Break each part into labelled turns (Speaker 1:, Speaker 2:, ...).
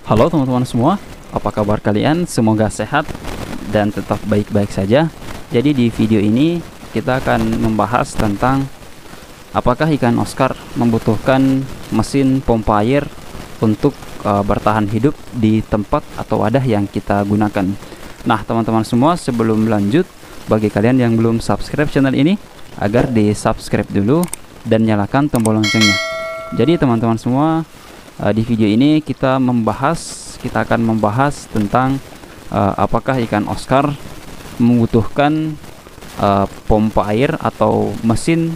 Speaker 1: Halo teman-teman semua, apa kabar kalian? Semoga sehat dan tetap baik-baik saja. Jadi di video ini kita akan membahas tentang apakah ikan Oscar membutuhkan mesin pompa air untuk bertahan hidup di tempat atau wadah yang kita gunakan. Nah teman-teman semua, sebelum lanjut, bagi kalian yang belum subscribe channel ini, agar di subscribe dulu dan nyalakan tombol loncengnya. Jadi teman-teman semua, di video ini kita akan membahas tentang apakah ikan Oscar membutuhkan pompa air atau mesin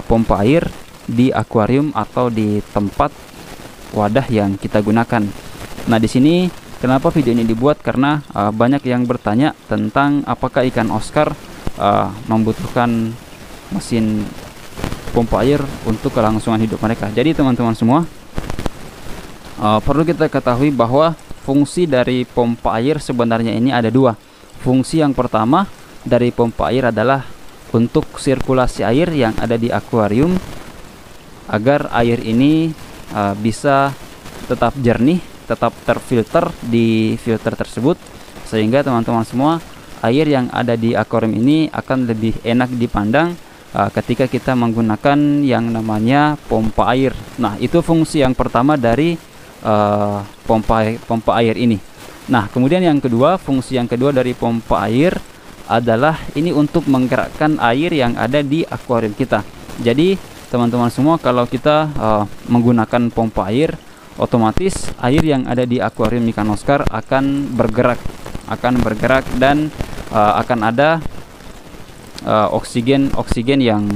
Speaker 1: pompa air di akuarium atau di tempat wadah yang kita gunakan. Nah, di sini kenapa video ini dibuat, karena banyak yang bertanya tentang apakah ikan Oscar membutuhkan mesin pompa air untuk kelangsungan hidup mereka. Jadi teman-teman semua, perlu kita ketahui bahwa fungsi dari pompa air sebenarnya ini ada dua. Fungsi yang pertama dari pompa air adalah untuk sirkulasi air yang ada di akuarium, agar air ini bisa tetap jernih, tetap terfilter di filter tersebut, sehingga teman-teman semua, air yang ada di akuarium ini akan lebih enak dipandang ketika kita menggunakan yang namanya pompa air. Nah, itu fungsi yang pertama dari pompa air ini. Nah, kemudian yang kedua, fungsi yang kedua dari pompa air adalah ini untuk menggerakkan air yang ada di akuarium kita. Jadi teman-teman semua, kalau kita menggunakan pompa air, otomatis air yang ada di akuarium ikan Oscar akan bergerak dan akan ada oksigen yang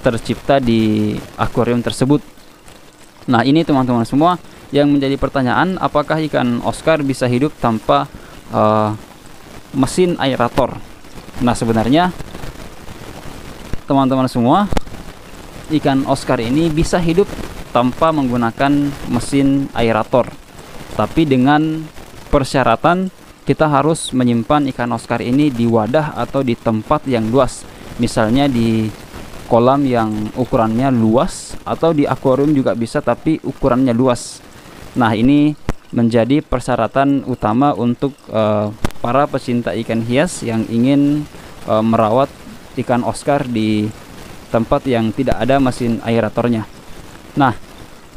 Speaker 1: tercipta di akuarium tersebut. Nah, ini teman-teman semua yang menjadi pertanyaan, apakah ikan Oscar bisa hidup tanpa mesin aerator. Nah, sebenarnya teman-teman semua, ikan Oscar ini bisa hidup tanpa menggunakan mesin aerator, tapi dengan persyaratan kita harus menyimpan ikan Oscar ini di wadah atau di tempat yang luas, misalnya di kolam yang ukurannya luas, atau di akuarium juga bisa tapi ukurannya luas. Nah, ini menjadi persyaratan utama untuk para pecinta ikan hias yang ingin merawat ikan Oscar di tempat yang tidak ada mesin aeratornya. Nah,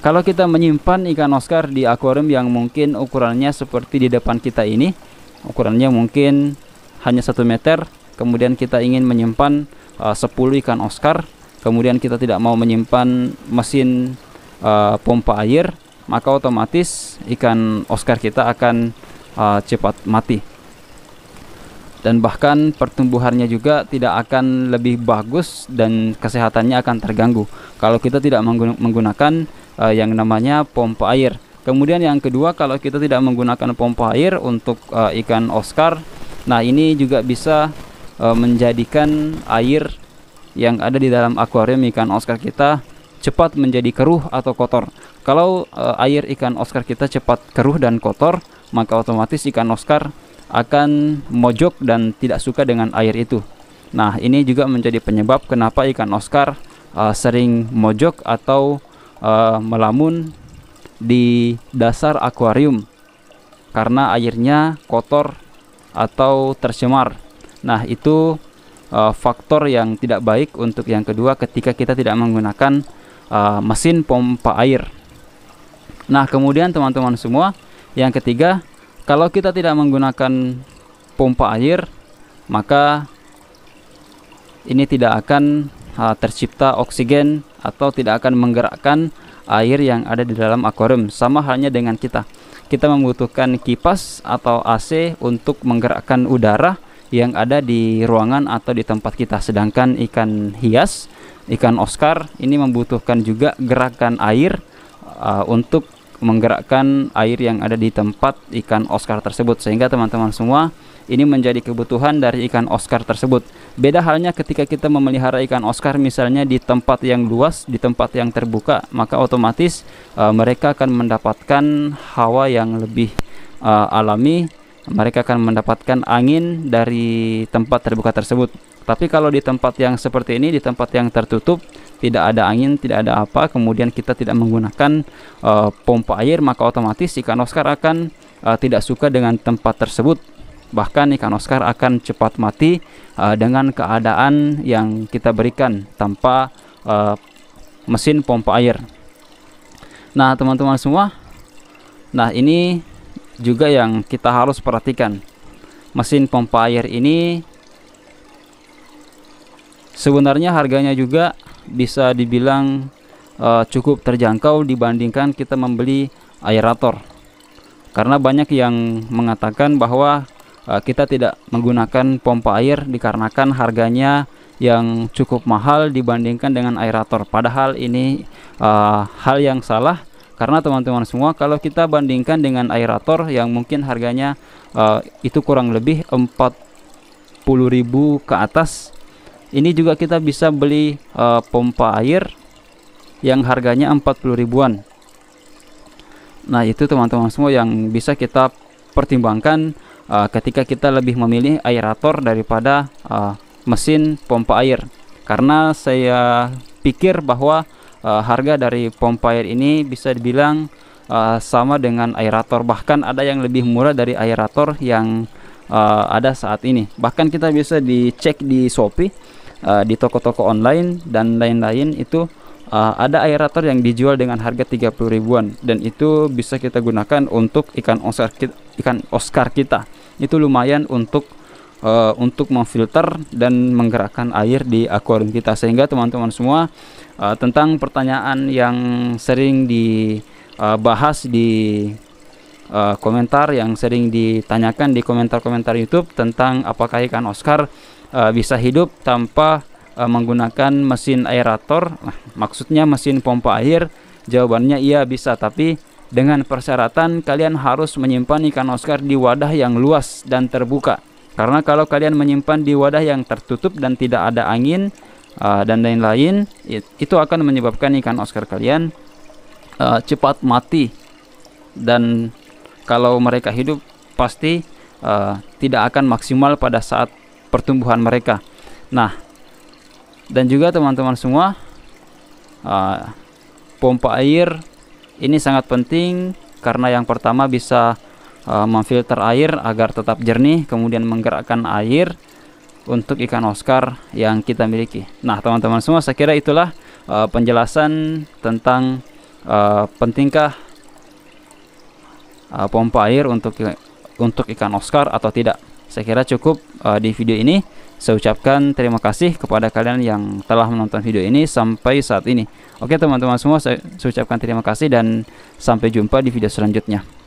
Speaker 1: kalau kita menyimpan ikan Oscar di akuarium yang mungkin ukurannya seperti di depan kita ini, ukurannya mungkin hanya 1 meter, kemudian kita ingin menyimpan 10 ikan Oscar, kemudian kita tidak mau menyimpan mesin pompa air, maka otomatis ikan Oscar kita akan cepat mati, dan bahkan pertumbuhannya juga tidak akan lebih bagus dan kesehatannya akan terganggu kalau kita tidak menggunakan yang namanya pompa air. Kemudian yang kedua, kalau kita tidak menggunakan pompa air untuk ikan Oscar, nah ini juga bisa menjadikan air yang ada di dalam akuarium ikan Oscar kita cepat menjadi keruh atau kotor. Kalau air ikan Oscar kita cepat keruh dan kotor, maka otomatis ikan Oscar akan mojok dan tidak suka dengan air itu. Nah, ini juga menjadi penyebab kenapa ikan Oscar sering mojok atau melamun di dasar akuarium, karena airnya kotor atau tercemar. Nah, itu faktor yang tidak baik untuk yang kedua ketika kita tidak menggunakan mesin pompa air. Nah, kemudian teman-teman semua, yang ketiga, kalau kita tidak menggunakan pompa air, maka ini tidak akan tercipta oksigen atau tidak akan menggerakkan air yang ada di dalam akuarium. Sama halnya dengan kita membutuhkan kipas atau AC untuk menggerakkan udara yang ada di ruangan atau di tempat kita. Sedangkan ikan hias, ikan Oscar ini membutuhkan juga gerakan air untuk menggerakkan air yang ada di tempat ikan Oscar tersebut, sehingga teman-teman semua, ini menjadi kebutuhan dari ikan Oscar tersebut. Beda halnya ketika kita memelihara ikan Oscar misalnya di tempat yang luas, di tempat yang terbuka, maka otomatis mereka akan mendapatkan hawa yang lebih alami, mereka akan mendapatkan angin dari tempat terbuka tersebut. Tapi kalau di tempat yang seperti ini, di tempat yang tertutup, tidak ada angin, tidak ada apa, kemudian kita tidak menggunakan pompa air, maka otomatis ikan Oscar akan tidak suka dengan tempat tersebut. Bahkan ikan Oscar akan cepat mati dengan keadaan yang kita berikan tanpa mesin pompa air. Nah teman-teman semua, nah ini juga yang kita harus perhatikan. Mesin pompa air ini sebenarnya harganya juga bisa dibilang cukup terjangkau dibandingkan kita membeli aerator. Karena banyak yang mengatakan bahwa kita tidak menggunakan pompa air dikarenakan harganya yang cukup mahal dibandingkan dengan aerator. Padahal ini hal yang salah, karena teman-teman semua, kalau kita bandingkan dengan aerator yang mungkin harganya itu kurang lebih 40.000 ke atas, ini juga kita bisa beli pompa air yang harganya 40 ribuan. Nah itu teman-teman semua yang bisa kita pertimbangkan ketika kita lebih memilih aerator daripada mesin pompa air. Karena saya pikir bahwa harga dari pompa air ini bisa dibilang sama dengan aerator, bahkan ada yang lebih murah dari aerator yang ada saat ini. Bahkan kita bisa dicek di Shopee, di toko-toko online dan lain-lain, itu ada aerator yang dijual dengan harga 30 ribuan, dan itu bisa kita gunakan untuk ikan Oscar kita. Itu lumayan untuk memfilter dan menggerakkan air di akuarium kita. Sehingga teman-teman semua, tentang pertanyaan yang sering dibahas di komentar, yang sering ditanyakan di komentar-komentar YouTube tentang apakah ikan Oscar bisa hidup tanpa menggunakan mesin aerator, maksudnya mesin pompa air, jawabannya iya bisa, tapi dengan persyaratan kalian harus menyimpan ikan Oscar di wadah yang luas dan terbuka. Karena kalau kalian menyimpan di wadah yang tertutup dan tidak ada angin dan lain-lain, itu akan menyebabkan ikan Oscar kalian cepat mati, dan kalau mereka hidup pasti tidak akan maksimal pada saat pertumbuhan mereka. Nah, dan juga teman-teman semua, pompa air ini sangat penting karena yang pertama bisa memfilter air agar tetap jernih, kemudian menggerakkan air untuk ikan Oscar yang kita miliki. Nah teman-teman semua, saya kira itulah penjelasan tentang pentingkah pompa air untuk ikan Oscar atau tidak. Saya kira cukup di video ini. Saya ucapkan terima kasih kepada kalian yang telah menonton video ini sampai saat ini. Oke teman-teman semua, saya ucapkan terima kasih dan sampai jumpa di video selanjutnya.